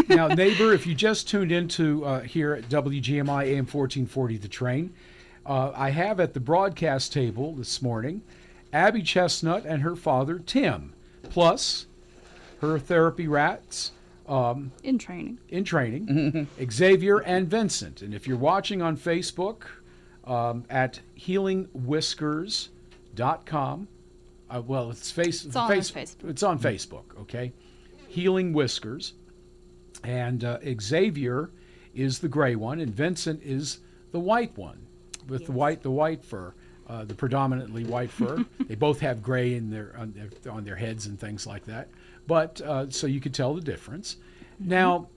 Now, neighbor, if you just tuned into here at WGMI AM 1440 The Train, I have at the broadcast table this morning Abby Chestnut and her father, Tim, plus her therapy rats. In training. Xavier and Vincent. And if you're watching on Facebook at healingwhiskers.com, well, it's on Facebook. It's on Facebook, okay? Healing Whiskers. And Xavier is the gray one, and Vincent is the white one with the white fur, the predominantly white fur. They both have gray on their heads and things like that. But so you could tell the difference. Mm-hmm. Now,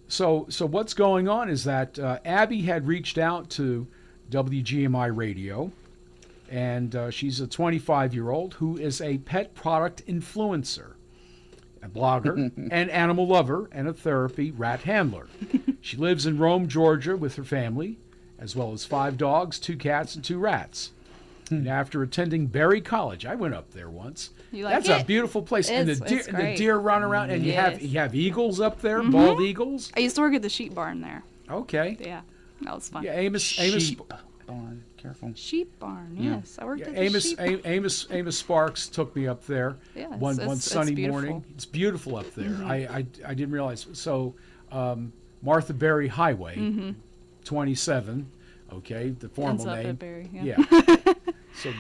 so what's going on is that Abby had reached out to WGMI Radio, and she's a 25-year-old who is a pet product influencer, a blogger, an animal lover, and a therapy rat handler. She lives in Rome, Georgia with her family, as well as 5 dogs, 2 cats, and 2 rats. And after attending Berry College, I went up there once. You like That's a beautiful place. And the deer run around, and you have eagles up there, bald eagles. I used to work at the sheep barn there. Okay. Yeah, that was fun. Yeah, Amos barn. Careful. Sheep barn. Yes, I worked at the Amos, sheep. Amos Sparks took me up there one sunny morning. It's beautiful up there. I didn't realize. So Martha Berry Highway, 27. Okay, the formal name. At Berry, So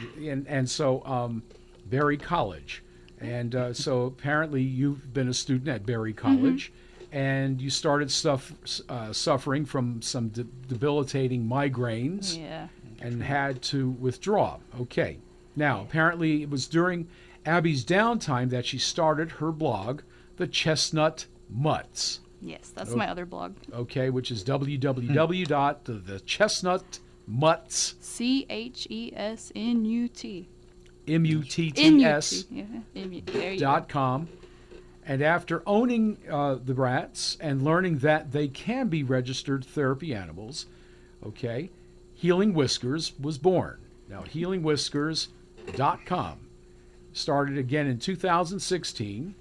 Berry College, and so apparently you've been a student at Berry College, and you started suffering from some debilitating migraines, and had to withdraw. Okay, now apparently it was during Abby's downtime that she started her blog, The Chestnut Mutts. Yes, that's my other blog. Okay, which is www.thechestnutmutts. CHESNUT. MUTTS.com. And after owning the rats and learning that they can be registered therapy animals, okay, Healing Whiskers was born. Now, healingwhiskers.com started again in 2016,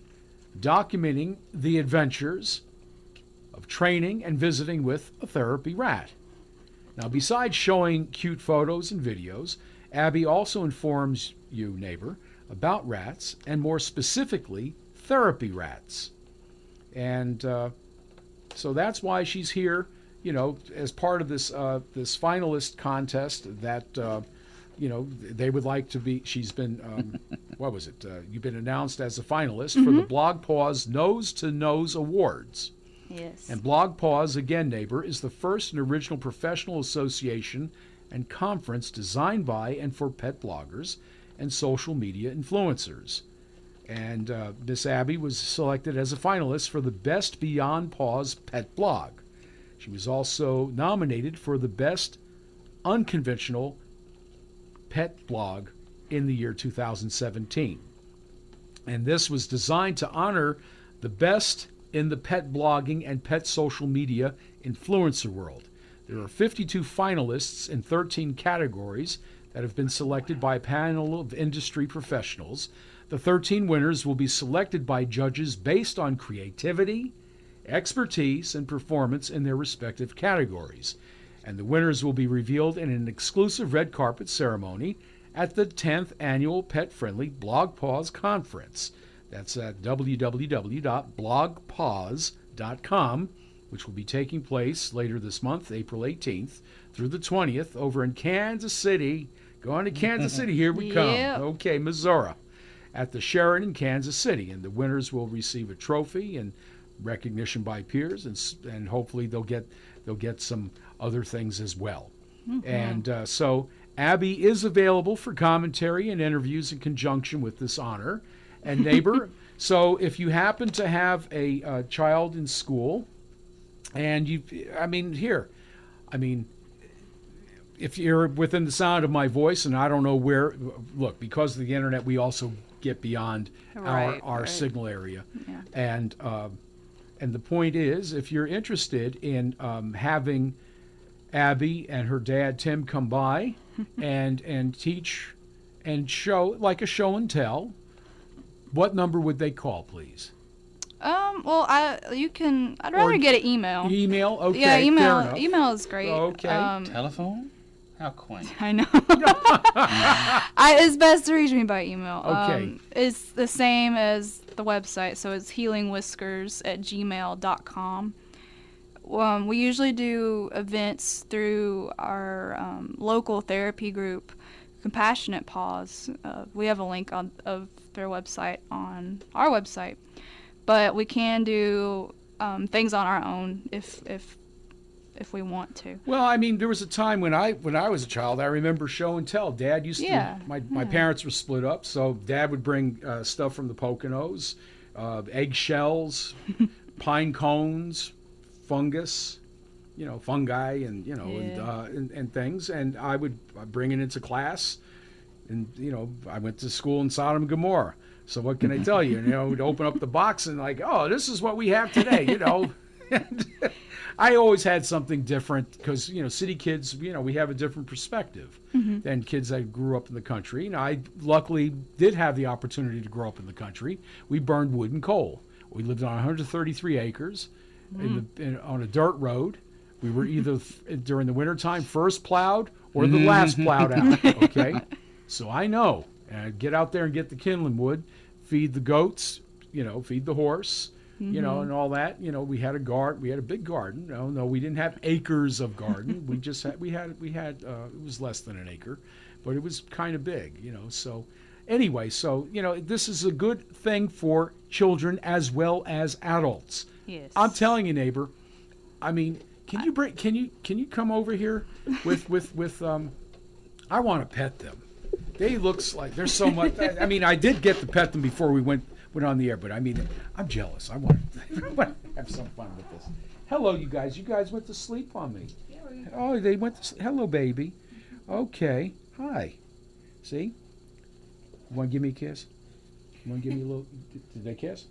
documenting the adventures of training and visiting with a therapy rat. Now, besides showing cute photos and videos, Abby also informs you, neighbor, about rats, and more specifically, therapy rats. And so that's why she's here, as part of this this finalist contest that, they would like to be. She's been, what was it? You've been announced as a finalist for the Blog Pause Nose to Nose Awards. Yes. And Blog Pause, again, neighbor, is the first and original professional association and conference designed by and for pet bloggers and social media influencers. And Miss Abby was selected as a finalist for the Best Beyond Pause Pet Blog. She was also nominated for the Best Unconventional Pet Blog in the year 2017. And this was designed to honor the best in the pet blogging and pet social media influencer world. There are 52 finalists in 13 categories that have been selected by a panel of industry professionals. The 13 winners will be selected by judges based on creativity, expertise, and performance in their respective categories. And the winners will be revealed in an exclusive red carpet ceremony at the 10th Annual Pet Friendly Blog Pause Conference. That's at www.blogpause.com, which will be taking place later this month, April 18th through the 20th, over in Kansas City. Going to Kansas City, here we come. Okay, Missouri, at the Sheraton in Kansas City. And the winners will receive a trophy and recognition by peers, and hopefully they'll get some other things as well. And so Abby is available for commentary and interviews in conjunction with this honor. And neighbor, so if you happen to have a child in school, and if you're within the sound of my voice, and I don't know where, look, because of the internet, we also get beyond our signal area. Yeah. And the point is, if you're interested in having Abby and her dad, Tim, come by and teach and show, like a show and tell, what number would they call, please? Well, I'd rather Or get an email. Email? Okay. Yeah, fair email. enough. Email is great. Okay. Telephone? How quaint. I know. It's best to reach me by email. Okay. It's the same as the website, so it's healingwhiskers@gmail.com. We usually do events through our local therapy group, Compassionate Paws. We have a link of their website on our website, but we can do things on our own if we want to. Well, I mean, there was a time when I was a child. I remember show and tell. Dad used to. My parents were split up, so Dad would bring stuff from the Poconos, eggshells, pine cones, fungus, fungi, and and things, and I would bring it into class, and I went to school in Sodom and Gomorrah. So what can I tell you? We'd open up the box and like, oh, this is what we have today. I always had something different because city kids, we have a different perspective than kids that grew up in the country. I luckily did have the opportunity to grow up in the country. We burned wood and coal. We lived on 133 acres on a dirt road. We were either during the wintertime first plowed or the last plowed out. Okay, so I know. Get out there and get the kindling wood, feed the goats, feed the horse. And all that. We had a garden. We had a big garden. No, we didn't have acres of garden. We just had. We had. It was less than an acre, but it was kind of big. So, anyway, this is a good thing for children as well as adults. Yes. I'm telling you, neighbor. I mean, can you come over here with I want to pet them. They looks like there's so much. I mean, I did get to pet them before we went on the air, but I mean, I'm jealous. I want to have some fun with this. Hello, you guys. You guys went to sleep on me. Oh, they went to sleep. Hello, baby. Okay. Hi. See? You want to give me a kiss? You want to give me a little... Did they kiss?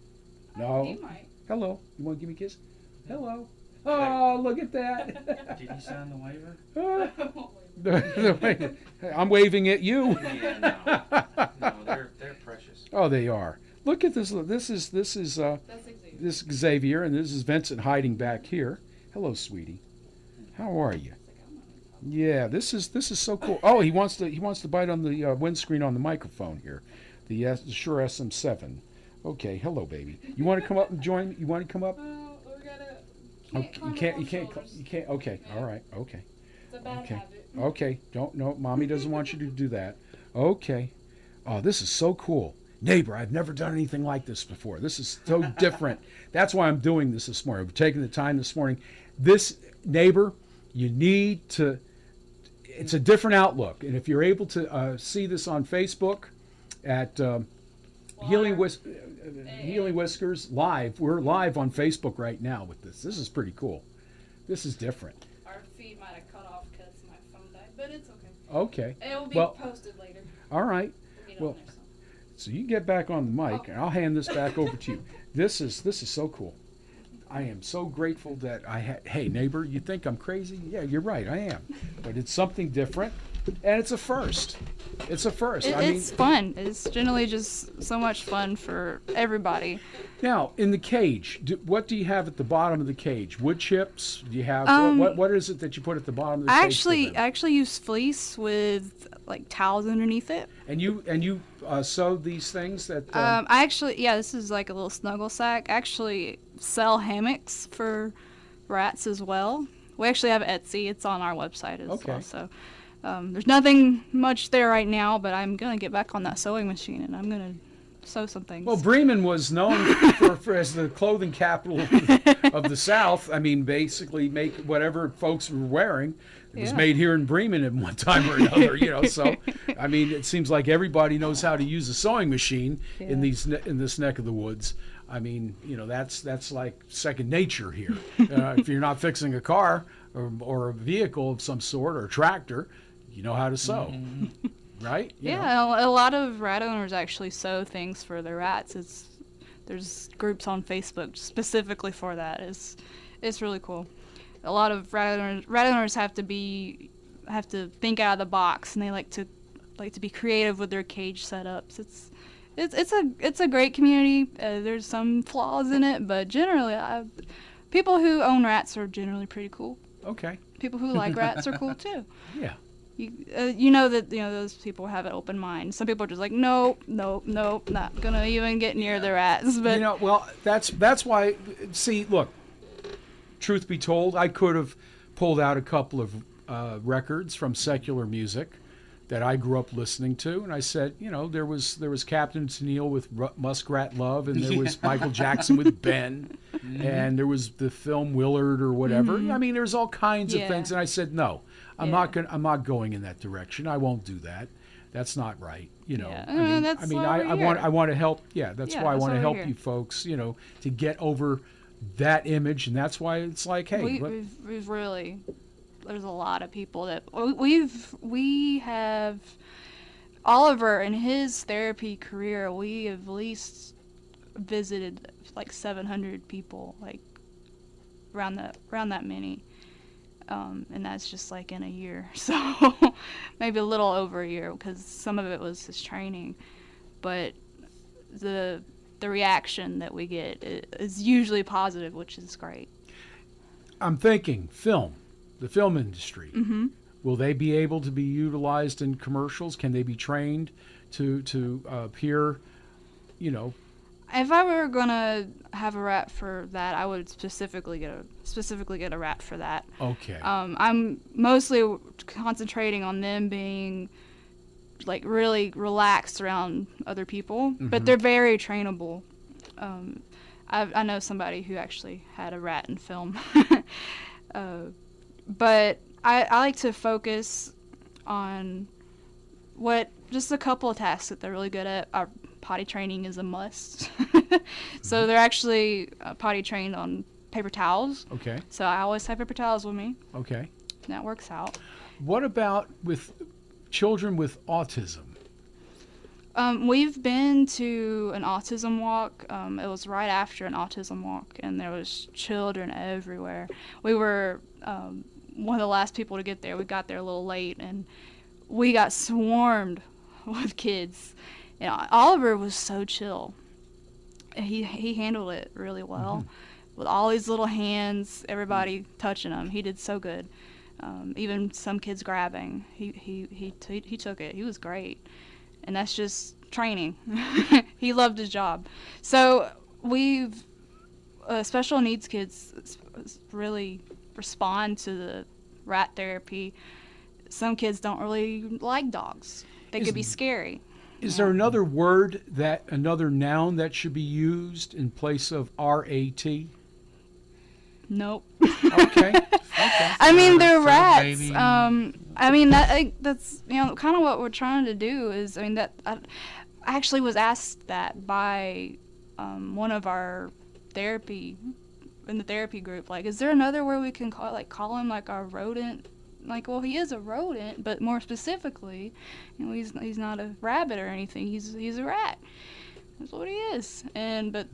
No. He might. Hello. You want to give me a kiss? Hello. Oh, look at that. Did you sign the waiver? I'm waving at you. Yeah, no, they're precious. Oh, they are. Look at this. This is That's Xavier. this is Xavier, and this is Vincent hiding back here. Hello, sweetie. How are you? Yeah, this is so cool. Oh, he wants to bite on the windscreen on the microphone here, the Shure SM7. Okay, hello, baby. You want to come up and join me? You want to come up? We gotta. You can't. Okay, all right. Okay. It's a bad habit. Okay, no, mommy doesn't want you to do that. Okay. Oh, this is so cool. Neighbor, I've never done anything like this before. This is so different. That's why I'm doing this morning. I've taken the time this morning. This, neighbor, you need to, it's a different outlook. And if you're able to see this on Facebook at Healing Whiskers Live, we're live on Facebook right now with this. This is pretty cool. This is different. Our feed might have cut off because my phone died, but it's okay. Okay. It'll be posted later. All right. Well, so you get back on the mic, and I'll hand this back over to you. This is so cool. I am so grateful that I had. Hey, neighbor, you think I'm crazy? Yeah, you're right, I am. But it's something different, and it's a first. It's a first. It's fun. It's generally just so much fun for everybody. Now, in the cage, what do you have at the bottom of the cage? Wood chips? Do you have what is it that you put at the bottom of the cage? I actually use fleece with like towels underneath it. And you sew these things that. This is like a little snuggle sack. I actually sell hammocks for rats as well. We actually have Etsy. It's on our website as well. So. There's nothing much there right now, but I'm going to get back on that sewing machine, and I'm going to sew some things. Well, Bremen was known for as the clothing capital of the South. I mean, basically make whatever folks were wearing. It was made here in Bremen at one time or another, So, I mean, it seems like everybody knows how to use a sewing machine in this neck of the woods. I mean, that's like second nature here. If you're not fixing a car or a vehicle of some sort or a tractor, you know how to sew, right? You know. A lot of rat owners actually sew things for their rats. There's groups on Facebook specifically for that. It's really cool. A lot of rat owners have to think out of the box, and they like to be creative with their cage setups. it's a great community. There's some flaws in it, but generally, people who own rats are generally pretty cool. Okay. People who like rats are cool too. Yeah. You know that those people have an open mind. Some people are just like, nope, not gonna even get near the rats. But well, that's why. See, look. Truth be told, I could have pulled out a couple of records from secular music that I grew up listening to, and I said, there was Captain Tennille with Muskrat Love, and there was Michael Jackson with Ben, and there was the film Willard or whatever. I mean, there's all kinds of things, and I said, no, I'm not going in that direction. I won't do that. That's not right. I want to help. Yeah, that's why I want to help you folks. To get over that image, and that's why it's like, hey, we've really. There's a lot of people that we have. Oliver, in his therapy career, we have at least visited like 700 people, like around that many, and that's just like in a year. So maybe a little over a year, because some of it was his training, but the reaction that we get is usually positive, which is great. I'm thinking the film industry. Mm-hmm. Will they be able to be utilized in commercials? Can they be trained to appear, If I were gonna have a rat for that, I would specifically get a rat for that. Okay. I'm mostly concentrating on them being like really relaxed around other people, but they're very trainable. I know somebody who actually had a rat in film. But I like to focus on just a couple of tasks that they're really good at. Our potty training is a must. So they're actually potty trained on paper towels. Okay. So I always have paper towels with me. Okay. And that works out. What about with children with autism? We've been to an autism walk. It was right after an autism walk, and there was children everywhere. We were one of the last people to get there. We got there a little late, and we got swarmed with kids. And Oliver was so chill. He handled it really well, with all these little hands, everybody touching him. He did so good. Even some kids grabbing. He took it. He was great. And that's just training. He loved his job. So we've special needs kids really respond to the rat therapy. Some kids don't really like dogs. They could be scary. Is there another noun that should be used in place of RAT? Nope. Okay. I mean, they're rats. I mean, that's kind of what we're trying to do is, that I actually was asked that by one of our in the therapy group, like, is there another word we can call him like our rodent? Like, well, he is a rodent, but more specifically, he's not a rabbit or anything. He's a rat. That's what he is. But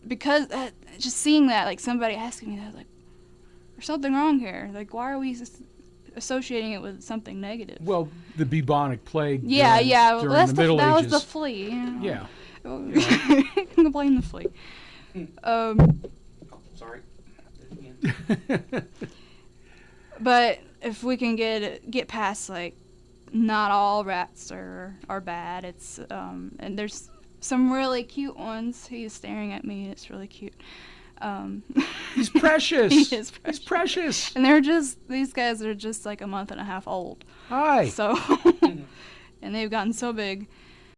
because just seeing that, like somebody asking me that, like, there's something wrong here. Like, why are we associating it with something negative? Well, the bubonic plague. Yeah. During Well, the Middle that Ages. was the flea. Yeah. You can blame the flea. Sorry. But if we can get past, like, not all rats are bad. It's and there's some really cute ones. He's staring at me, and it's really cute. He's precious. He is precious. He's precious. And these guys are just like a month and a half old. Hi. So, and they've gotten so big.